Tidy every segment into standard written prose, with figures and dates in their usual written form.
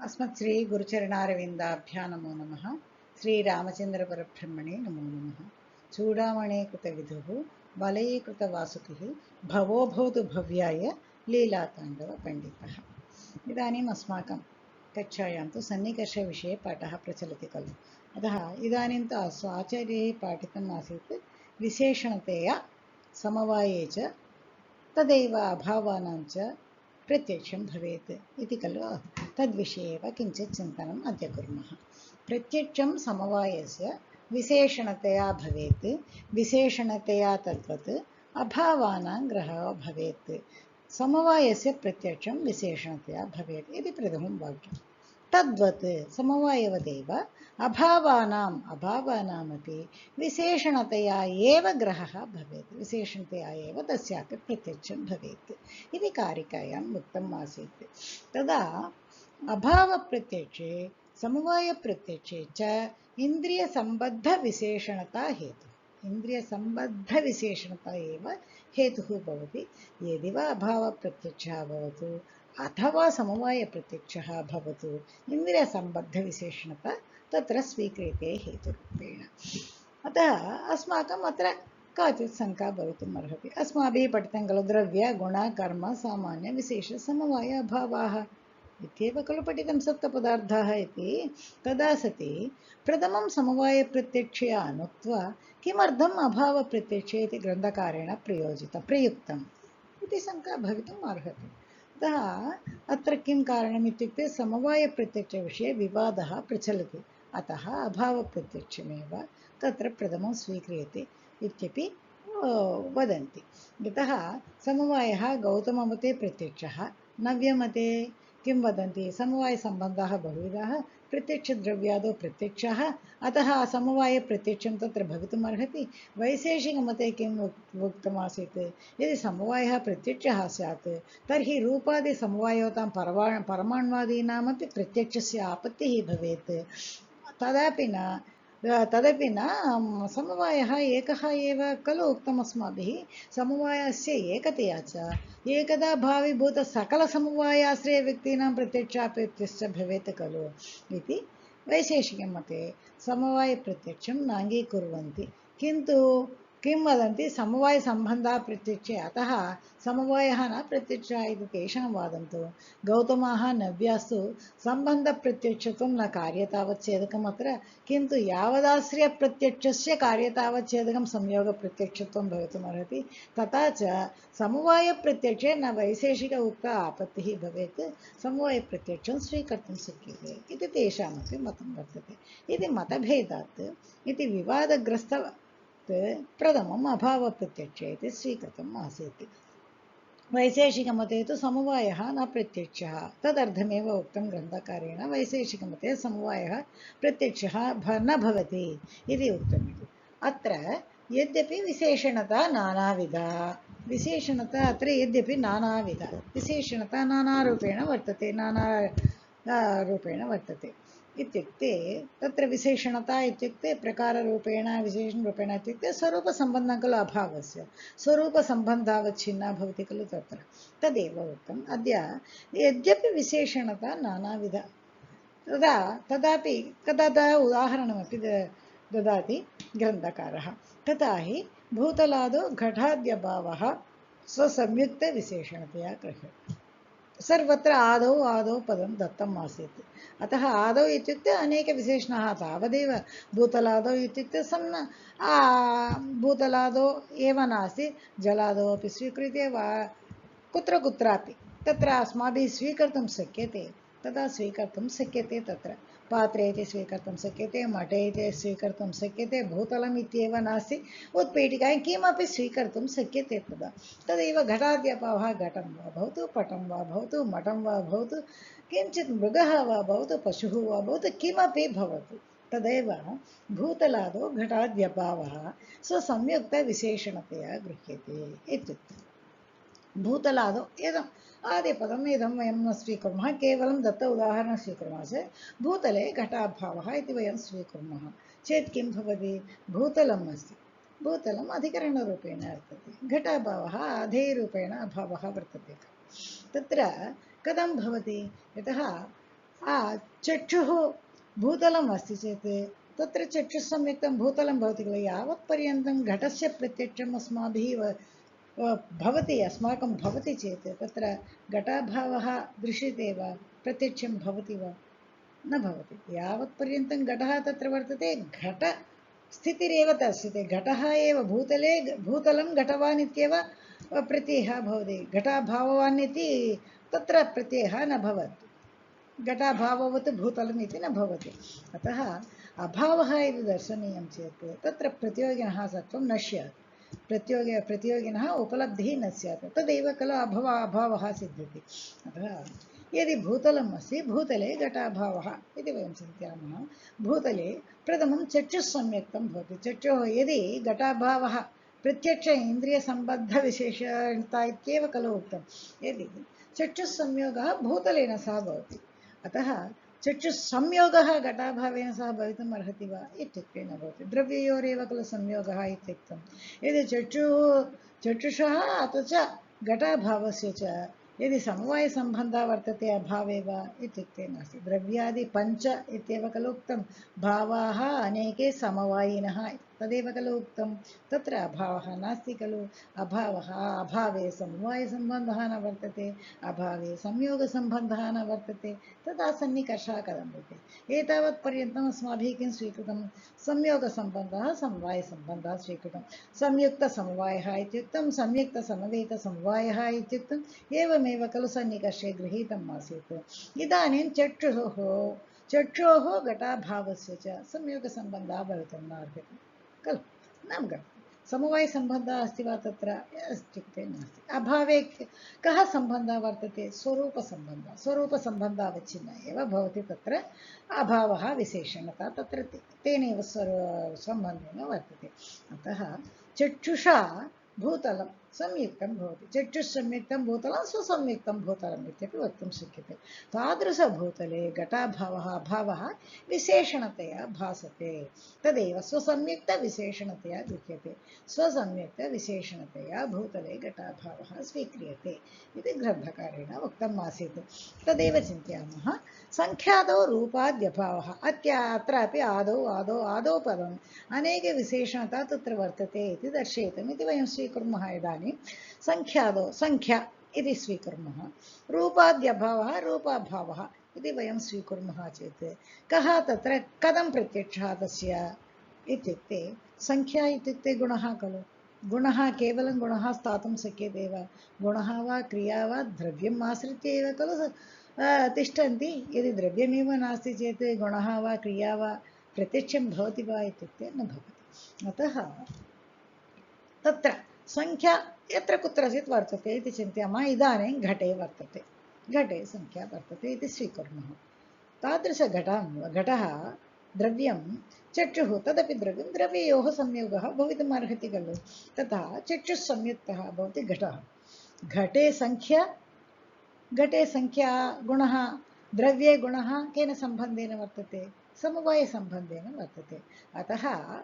अस्मत् श्री गुरुचरणारविन्दाभ्यां नमो नमः। श्रीरामचन्द्रपरब्रह्मणे नमो नमः। चूडामणे कृतविदुः वलयीकृतवासुकिः भवो भवतु भव्याय लीलाताण्डवपण्डितः। इदानीम् अस्माकं कक्षायां तु सन्निकर्षविषये पाठः प्रचलति खलु। अतः इदानीं तु आचार्यैः पाठितम् आसीत् विशेषणतया समवाये च तदैव अभावानां च प्रत्यक्षं भवेत् इति खलु। तद्विषये एव किञ्चित् चिन्तनम् अद्य कुर्मः। प्रत्यक्षं समवायस्य विशेषणतया भवेत्, विशेषणतया तद्वत् अभावानां ग्रहः भवेत्। समवायस्य प्रत्यक्षं विशेषणतया भवेत् इति प्रथमं वाक्यं। तद्वत् समवायवदेव अभावानामपि विशेषणतया एव ग्रहः भवेत्, विशेषणतया एव तस्यापि प्रत्यक्षं भवेत् इति कारिकायाम् उक्तम् आसीत्। तदा अभावप्रत्यक्षे समवायप्रत्यक्षे च इन्द्रियसम्बद्धविशेषणता हेतुः, इन्द्रियसम्बद्धविशेषणता एव हेतुः भवति। यदि वा अभावप्रत्यक्षः भवतु अथवा समवायप्रत्यक्षः भवतु, इन्द्रियसम्बद्धविशेषणता तत्र स्वीक्रियते हेतुरूपेण। अतः अस्माकम् अत्र काचित् शङ्का भवितुम् अर्हति। अस्माभिः पठितं खलु द्रव्य गुण कर्म सामान्य विशेष समवाय अभावाः इत्येव खलु पठितं सप्तपदार्थाः इति। तदा सति प्रथमं समवायप्रत्यक्षे अनुक्त्वा किमर्थम् अभावप्रत्यक्षे इति ग्रन्थकारेण प्रयुक्तम् इति शङ्का भवितुम् अर्हति। अतः अत्र किं कारणम् इत्युक्ते समवायप्रत्यक्षविषये विवादः प्रचलति, अतः अभावप्रत्यक्षमेव तत्र प्रथमं स्वीक्रियते इत्यपि वदन्ति। यतः समवायः गौतममते प्रत्यक्षः, नव्यमते किं वदन्ति, समवायसम्बन्धाः बहुविधाः, प्रत्यक्षद्रव्यादौ प्रत्यक्षः, अतः समवायप्रत्यक्षं तत्र भवितुम् अर्हति। वैशेषिकमते किम् उक्तमासीत्, यदि समवायः प्रत्यक्षः स्यात् तर्हि रूपादिसमवायोतां परमाण्वादीनामपि प्रत्यक्षस्य आपत्तिः भवेत्। तदपि न समवायः एकः एव खलु उक्तम् अस्माभिः। समवायस्य एकतया च एकदा भावीभूत सकलसमवायाश्रयव्यक्तीनां प्रत्यक्षापेत्यश्च भवेत् खलु इति वैशेषिकमते समवायप्रत्यक्षं नाङ्गीकुर्वन्ति। किन्तु किं वदन्ति, समवायसम्बन्धः प्रत्यक्षे, अतः समवायः न प्रत्यक्षः इति तेषां वादं तु गौतमाः नव्यास्तु सम्बन्धप्रत्यक्षत्वं न कार्यतावच्छेदकम् अत्र, किन्तु यावदाश्रयप्रत्यक्षस्य कार्यतावच्छेदकं संयोगप्रत्यक्षत्वं भवितुमर्हति। तथा च समवायप्रत्यक्षे न वैशेषिक उक्त आपत्तिः भवेत्, समवायप्रत्यक्षं स्वीकर्तुं शक्यते इति तेषामपि मतं वर्तते। इति मतभेदात् इति विवादग्रस्तवत् प्रथमम् अभावप्रत्यक्षे इति स्वीकृतम् आसीत्। वैशेषिकमते तु समवायः न प्रत्यक्षः, तदर्थमेव उक्तं ग्रन्थकारेण वैशेषिकमते समवायः प्रत्यक्षः न भवति इति उक्तमिति। अत्र यद्यपि विशेषणता नानाविधा, विशेषणता अत्र यद्यपि नानाविधा, विशेषणता नानारूपेण वर्तते इत्युक्ते तत्र विशेषणता इत्युक्ते प्रकाररूपेण विशेषणरूपेण इत्युक्ते स्वरूपसम्बन्धं खलु अभावस्य, स्वरूपसम्बन्धावच्छिन्ना भवति खलु तत्र, तदेव उक्तम्। अद्य यद्यपि विशेषणता नानाविधा तदापि कदा उदाहरणमपि ददाति ग्रन्थकारः। तथा हि भूतलादौ घटाद्यभावः स्वसंयुक्तविशेषणतया गृह्यते। सर्वत्र आदौ पदं दत्तम् आसीत्, अतः आदौ इत्युक्ते अनेकविशेषणाः, तावदेव। भूतलादौ इत्युक्ते भूतलादौ एव नास्ति, जलादौ अपि स्वीक्रियते वा कुत्रापि तत्र अस्माभिः स्वीकर्तुं शक्यते, तदा स्वीकर्तुं शक्यते। तत्र पात्रे इति स्वीकर्तुं शक्यते, मठे इति स्वीकर्तुं शक्यते, भूतलम् इत्येव नास्ति, उत्पीठिकायां किमपि स्वीकर्तुं शक्यते। तदैव घटाद्यभावः, घटं वा भवतु, पटं वा भवतु, मठं वा भवतु, किञ्चित् मृगः वा भवतु, पशुः वा भवतु, किमपि भवतु, तदेव भूतलादौ घटाद्यभावः स्वसंयुक्तविशेषणतया गृह्यते इत्युक्ते। भूतलादौ इदम् आदिपदम् इदं वयं न स्वीकुर्मः, केवलं दत्त उदाहरणं स्वीकुर्मः चेत् भूतले घटाभावः इति वयं स्वीकुर्मः चेत् किं भवति, भूतलम् अस्ति, भूतलम् अधिकरणरूपेण वर्तते, घटाभावः अधेयरूपेण अभावः वर्तते। तत्र कथं भवति, यतः चक्षुः भूतलम् अस्ति चेत् तत्र चक्षुः संयुक्तं भूतलं भवति खलु। यावत्पर्यन्तं घटस्य प्रत्यक्षम् अस्माभिः भवति, अस्माकं भवति चेत् तत्र घटाभावः दृश्यते वा, प्रत्यक्षं भवति वा, न भवति। यावत्पर्यन्तं घटः तत्र वर्तते, घटस्थितिरेव दर्श्यते। घटः एव भूतले, भूतलं घटवान् इत्येव प्रत्ययः भवति। घटाभाववान् इति तत्र प्रत्ययः न भवति। घटाभाववत् भूतलम् इति न भवति। अतः अभावः यदि दर्शनीयं चेत् तत्र प्रतियोगिनः सत्त्वं नश्यति। प्रतियोगिनः उपलब्धिः न स्यात्, तदेव खलु अभावः सिद्ध्यति। अतः यदि भूतलम् अस्ति, भूतले घटाभावः इति वयं चिन्तयामः। भूतले प्रथमं चक्षुः सम्यक्तं भवति। चक्षुः यदि घटाभावः प्रत्यक्ष इन्द्रियसम्बद्धविशेषता इत्येव खलु उक्तं। यदि चक्षुस्संयोगः भूतलेन सह भवति, अतः चक्षुस्संयोगः घटाभावेन सह भवितुम् अर्हति वा इत्युक्ते न भवति। द्रव्ययोरेव खलु संयोगः इत्युक्तं। यदि चक्षुषः अथ च घटाभावस्य च यदि समवायसम्बन्धः वर्तते अभावे वा इत्युक्ते नास्ति। द्रव्यादि पञ्च इत्येव खलु उक्तं। भावाः अनेके समवायिनः तदेव खलु उक्तं। तत्र अभावः नास्ति खलु। अभावे समवायसम्बन्धः न वर्तते, अभावे संयोगसम्बन्धः न वर्तते, तदा सन्निकर्षः कथं भवति। एतावत्पर्यन्तम् अस्माभिः किं स्वीकृतं? संयोगसम्बन्धः, समवायसम्बन्धः स्वीकृतं। संयुक्तसमवायः इत्युक्तं, संयुक्तसमवेतसमवायः इत्युक्तम्। एवमेव खलु सन्निकर्षे गृहीतम् आसीत्। इदानीं चक्षोः घटाभावस्य च संयोगसम्बन्धः भवितुं न अर्हति खलु, न खलु। समवायसम्बन्धः अस्ति वा तत्र इत्युक्ते नास्ति। अभावे कः सम्बन्धः वर्तते? स्वरूपसम्बन्धः। स्वरूपसम्बन्धः अवच्छिन्न एव भवति। तत्र अभावः विशेषणता तत्र तेनैव सम्बन्धेन वर्तते। अतः चक्षुषा भूतलं संयुक्तं भवति। चक्षुस्संयुक्तं भूतलं स्वसंयुक्तं भूतलम् इत्यपि वक्तुं शक्यते। तादृशभूतले घटाभावः अभावः विशेषणतया भासते, तदेव स्वसंयुक्तविशेषणतया गृह्यते। स्वसंयुक्तविशेषणतया भूतले घटाभावः स्वीक्रियते इति ग्रन्थकारेण उक्तम् आसीत्। तदेव चिन्तयामः। संख्यादौ रूपाद्यभावः। अत्रापि आदौ पदम् अनेकविशेषणता तत्र वर्तते इति दर्शयितुम् इति वयं स्वीकुर्मः। इदानीं संख्यादौ संख्या इति स्वीकुर्मः, रूपाद्यभावः रूपाभावः इति वयं स्वीकुर्मः चेत् कः तत्र कथं प्रत्यक्षः तस्य इत्युक्ते, संख्या इत्युक्ते गुणः खलु। गुणः केवलं गुणः स्थातुं शक्यते वा? गुणः वा क्रिया वा द्रव्यम् आश्रित्य एव खलु तिष्ठन्ति। यदि द्रव्यमेव नास्ति चेत् गुणः वा क्रिया वा प्रत्यक्षं भवति वा इत्युक्ते न भवति। अतः तत्र संख्या यत्र कुत्रचित् वर्तते इति चिन्तयामः। इदानीं घटे वर्तते, घटे संख्या वर्तते इति स्वीकुर्मः। घटः द्रव्यं, चक्षुः तदपि द्रव्यं, द्रव्ययोः संयोगः भवितुम् अर्हति खलु। तथा चक्षुः संयुक्तः भवति घटः। घटे संख्या गुणः, द्रव्ये गुणः केन सम्बन्धेन वर्तते? समवायसम्बन्धेन वर्तते। अतः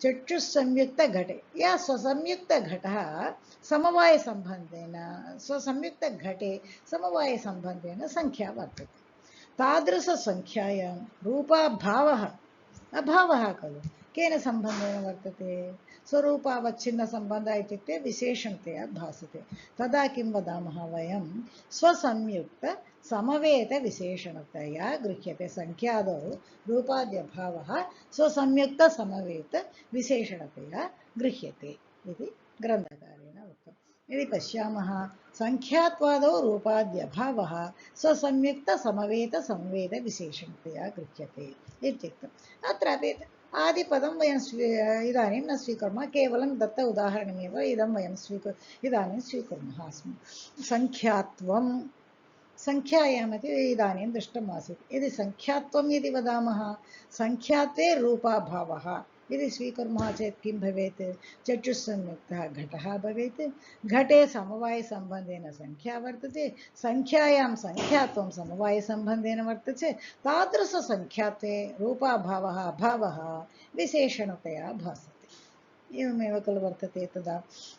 चक्षुस्संयुक्तघटे या स्वसंयुक्तघटः समवायसम्बन्धेन, स्वसंयुक्तघटे समवायसम्बन्धेन संख्या वर्तते। तादृशसंख्यायां रूपाभावः अभावः खलु केन सम्बन्धेन वर्तते? स्वरूपावच्छिन्नसम्बन्धः इत्युक्ते विशेषणतया भासते। तदा किं वदामः वयं? स्वसंयुक्त समवेतविशेषणतया गृह्यते। संख्यादौ रूपाद्यभावः स्वसंयुक्तसमवेतविशेषणतया गृह्यते इति ग्रन्थकारेण उक्तम्। यदि पश्यामः, संख्यात्वादौ रूपाद्यभावः स्वसंयुक्तसमवेतसंवेदविशेषणतया गृह्यते इत्युक्तम्। अत्रापि आदिपदं वयं इदानीं न स्वीकुर्मः, केवलं दत्त उदाहरणमेव इदं वयं इदानीं स्वीकुर्मः स्म। संख्यात्वं संख्यायामपि इदानीं दृष्टम् आसीत्। यदि संख्यात्वं यदि वदामः, संख्यात्वे रूपाभावः यदि स्वीकुर्मः चेत् किं भवेत्? चक्षुस्संयुक्तः घटः भवेत्। घटे समवायसम्बन्धेन संख्या वर्तते, संख्यायां संख्यात्वं समवायसम्बन्धेन वर्तते। तादृशसंख्यात्वे रूपाभावः अभावः विशेषणतया भासते। एवमेव खलु वर्तते।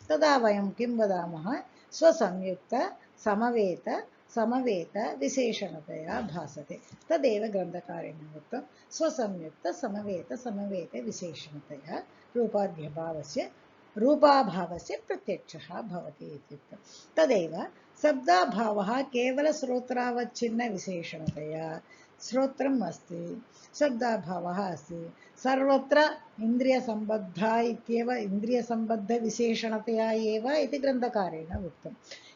तदा वयं किं वदामः? स्वसंयुक्त समवेत समवेत विशेषणतया भासते तदेव ग्रन्थकारेण उक्तं स्वसंयुक्त समवेत समवेत विशेषणतया रूपाभावस्य प्रत्यक्षः भवति इत्युक्तं तदेव शब्दाभावः केवलश्रोत्रावच्छिन्नविशेषणतया श्रोत्रम् अस्ति शब्दाभावः अस्ति सर्वत्र इन्द्रियसम्बद्धा इत्येव इन्द्रियसम्बद्धविशेषणतया एव इति ग्रन्थकारेण उक्तं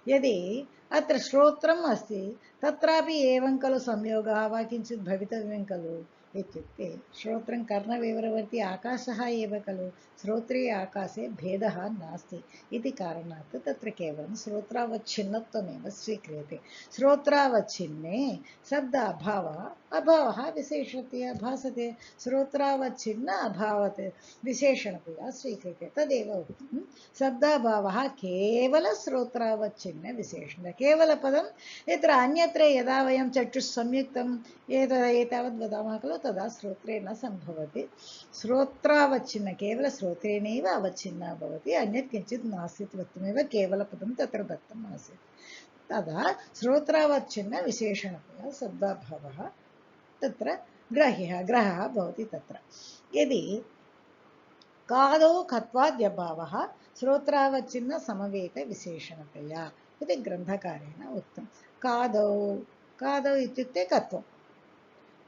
यदि अत्र श्रोत्रम् अस्ति तत्रापि एवं खलु संयोगः वा किञ्चित् भवितव्यं खलु इत्युक्ते श्रोत्रं कर्णविवरवर्ती आकाशः एव खलु श्रोत्रे आकाशे भेदः नास्ति इति कारणात् तत्र केवलं श्रोत्रावच्छिन्नत्वमेव स्वीक्रियते श्रोत्रावच्छिन्ने अभावः विशेषतया भासते श्रोत्रावच्छिन्न अभावत् विशेषणतया स्वीक्रियते तदेव उक्तं शब्दाभावः केवल श्रोत्रावच्छिन्न विशेषण केवलपदं यत्र अन्यत्र यदा वयं चक्षुः संयुक्तम् एतावद् वदामः खलु तदा श्रोत्रे न सम्भवति श्रोत्रावच्छिन्न केवल श्रोत्रेणैव अवच्छिन्ना भवति अन्यत् किञ्चित् नासीत् वक्तुमेव केवलपदं तत्र दत्तम् आसीत् तदा श्रोत्रावच्छिन्न विशेषणतया शब्दाभावः तत्र ग्रहः भवति तत्र यदि कादौ खत्वाद्यभावः श्रोत्रावच्छिन्न समवेत विशेषणतया इति ग्रन्थकारेण उक्तं कादौ इत्युक्ते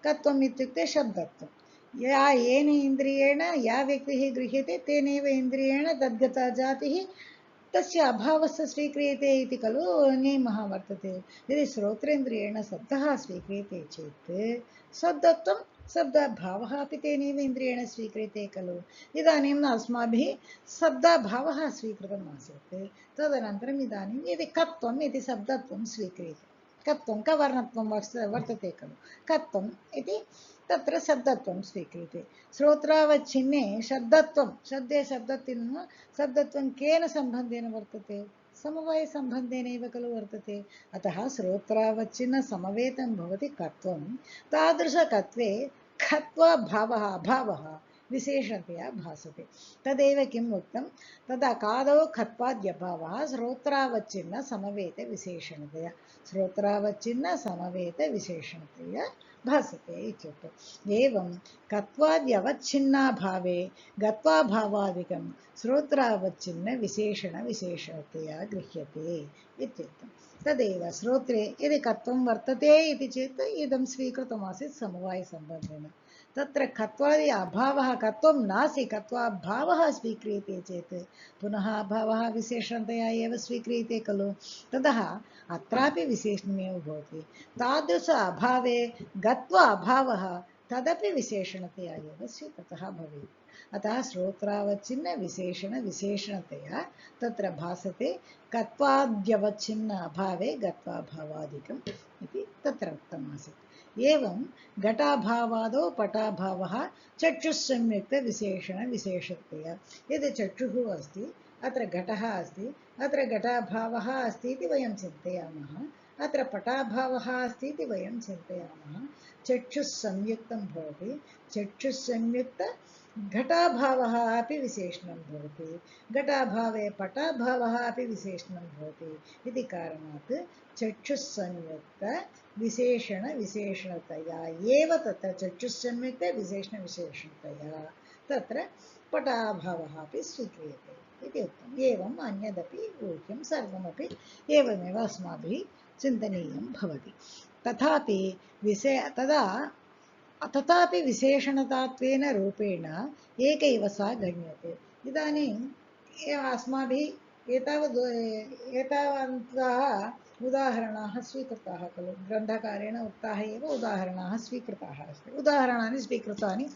कत्वम् इत्युक्ते शब्दत्वं येन इन्द्रियेण या व्यक्तिः गृह्यते तेनैव इन्द्रियेण तद्गता जातिः तस्य अभावस्य स्वीक्रियते इति खलु नियमः वर्तते यदि श्रोत्रेन्द्रियेण शब्दः स्वीक्रियते चेत् शब्दत्वं शब्दाभावः अपि तेनैव इन्द्रियेण स्वीक्रियते खलु इदानीम् अस्माभिः शब्दाभावः स्वीकृतम् आसीत् तदनन्तरम् इदानीं यदि कत्वम् इति शब्दत्वं स्वीक्रियते कत्वं कवर्णत्वं वर्तते खलु कत्वम् इति तत्र शब्दत्वं स्वीक्रियते श्रोत्रावच्छिन्ने शब्दत्वं केन सम्बन्धेन वर्तते समवायसम्बन्धेनैव खलु वर्तते अतः श्रोत्रावच्छिन्न समवेतं भवति कत्वं तादृशकत्वे अभावः विशेषतया भासते तदेव किम् उक्तं तदा कादौ खत्वाद्यभावः श्रोत्रावच्छिन्न समवेत विशेषणतया भासते इत्युक्तम् एवं कत्वाद्यवच्छिन्नाभावे गत्वाभावादिकं श्रोत्रावच्छिन्न विशेषणतया गृह्यते इत्युक्तं तदेव श्रोत्रे यदि कत्वं वर्तते इति चेत् इदं स्वीकृतमासीत् समवायसम्बन्धेन तत्र कत्वादि अभावः कत्वं नास्ति कत्वाभावः स्वीक्रियते चेत् पुनः अभावः विशेषणतया एव स्वीक्रियते खलु ततः अत्रापि विशेषणमेव भवति तादृश अभावे गत्वा अभावः तदपि विशेषणतया एव स्वीकृतः भवेत् अतः श्रोत्रावच्छिन्न विशेषणतया तत्र भासते कत्वाद्यवच्छिन्न अभावे गत्वाभावादिकम् इति तत्र उक्तमासीत् एवं घटाभावादौ पटाभावः चक्षुस्संयुक्त विशेषणतया यदि चक्षुः अस्ति अत्र घटः अस्ति अत्र घटाभावः अस्ति इति वयं चिन्तयामः अत्र पटाभावः अस्ति इति वयं चिन्तयामः चक्षुस्संयुक्तं भवति चक्षुस्संयुक्त घटाभावः अपि विशेषणं भवति घटाभावे पटाभावः अपि विशेषणं भवति इति कारणात् चक्षुस्संयुक्त विशेषणतया एव तत्र चक्षुस्संयुक्त विशेषणतया तत्र पटाभावः अपि स्वीक्रियते इति उक्तम् एवम् अन्यदपि ऊह्यं सर्वमपि एवमेव अस्माभिः चिन्तनीयं भवति तथापि विशेषणतात्वेन रूपेण एकैव सा गण्यते इदानीम् अस्माभिः एतावन्तः उदाहरणाः स्वीकृताः खलु ग्रन्थकारेण उक्ताः एव उदाहरणाः स्वीकृताः अस्ति उदाहरणानि स्वीकृतानि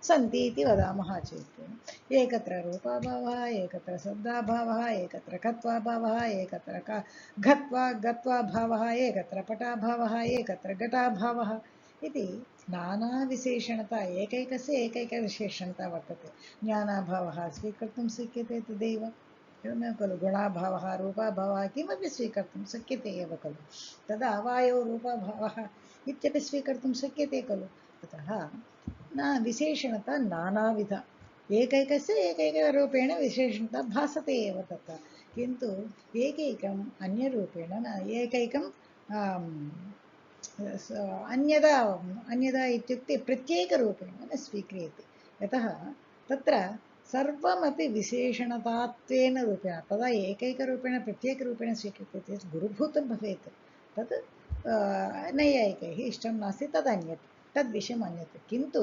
सन्ति इति वदामः चेत् एकत्र रूपाभावः एकत्र शब्दाभावः एकत्र कत्वाभावः एकत्र गत्वाभावः एकत्र पटाभावः एकत्र घटाभावः इति नानाविशेषणता एकैकस्य एकैकविशेषणता वर्तते ज्ञानाभावः स्वीकर्तुं शक्यते तदेव एवमेव खलु गुणाभावः रूपाभावः किमपि स्वीकर्तुं शक्यते एव खलु तदा वायो रूपाभावः इत्यपि स्वीकर्तुं शक्यते खलु अतः विशेषणता नानाविध एकैकस्य एकैकरूपेण विशेषणता भासते एव तत्र किन्तु एकैकम् अन्यरूपेण एकैकं अन्यदा अन्यदा इत्युक्ते प्रत्येकरूपेण न स्वीक्रियते यतः तत्र सर्वमपि विशेषणतात्वेन रूपेण तदा एकैकरूपेण प्रत्येकरूपेण स्वीक्रियते चेत् गुरुभूतं भवेत् तत् नैयायिकैः इष्टं नास्ति तदन्यत् तद्विषयम् अन्यत् किन्तु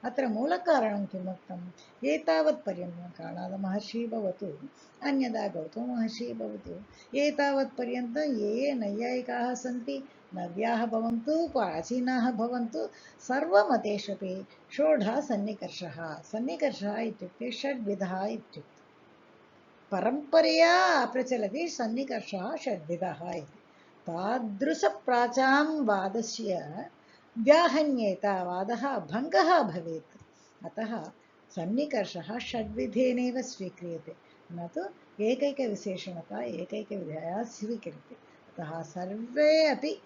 अत्र मूलकारणं किमुक्तम् एतावत्पर्यन्तं काणादमहर्षिः भवतु अन्यदा गौतममहर्षिः भवतु एतावत्पर्यन्तं ये नैयायिकाः सन्ति नव्याः भवन्तु प्राचीनाः भवन्तु सर्वमतेष्वपि षोडः सन्निकर्षः सन्निकर्षः इत्युक्ते षड्विधः इत्युक्ते परम्परया प्रचलति सन्निकर्षः षड्विधः इति तादृशप्राचां वादस्य व्याहन्येत वादः भङ्गः भवेत् अतः सन्निकर्षः षड्विधेनैव स्वीक्रियते न तु एकैकविशेषणता एकैकविधया स्वीक्रियते अतः सर्वे अपि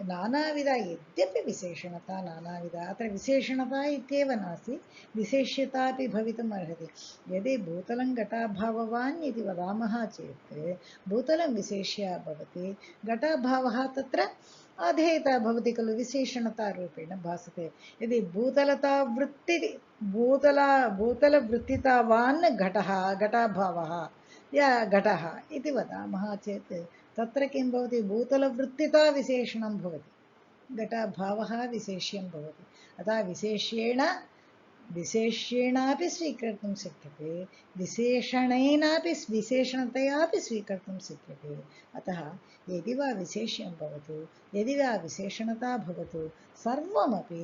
नानाविधा यद्यपि विशेषणता नानाविधा अत्र विशेषणता इत्येव नास्ति विशेष्यता अपि भवितुम् अर्हति यदि भूतलं घटाभाववान् इति वदामः चेत् भूतलं विशेष्य भवति घटाभावः तत्र अधेयता भवति खलु विशेषणतारूपेण भासते यदि भूतलवृत्तितावान् घटः घटाभावः या घटः इति वदामः चेत् तत्र किं भवति भूतलवृत्तिता विशेषणं भवति घटाभावः विशेष्यं भवति अतः विशेष्येणापि स्वीकर्तुं शक्यते विशेषणेनापि विशेषणतयापि स्वीकर्तुं शक्यते अतः यदि वा विशेष्यं भवतु यदि वा विशेषणता भवतु सर्वमपि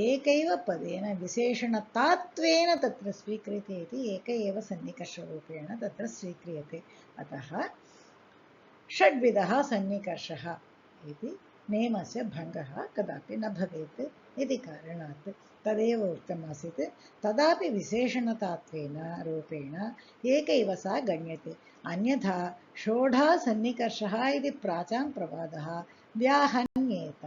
एकैव पदेन विशेषणतात्वेन तत्र स्वीक्रियते इति एक एव सन्निकर्षरूपेण तत्र स्वीक्रियते अतः षड्विधः सन्निकर्षः इति नियमस्य भङ्गः कदापि न भवेत् इति कारणात् तदेव उक्तमासीत् तदापि विशेषणतात्वेन रूपेण एकैव सा गण्यते अन्यथा षोडः सन्निकर्षः इति प्राचां प्रवादः व्याहन्येत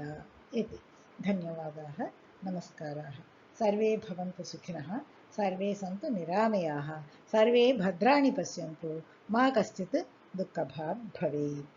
इति धन्यवादाः नमस्काराः सर्वे भवन्तु सुखिनः सर्वे सन्तु निरामयाः सर्वे भद्राणि पश्यन्तु मा कश्चित् दुःखभाग् भवेत्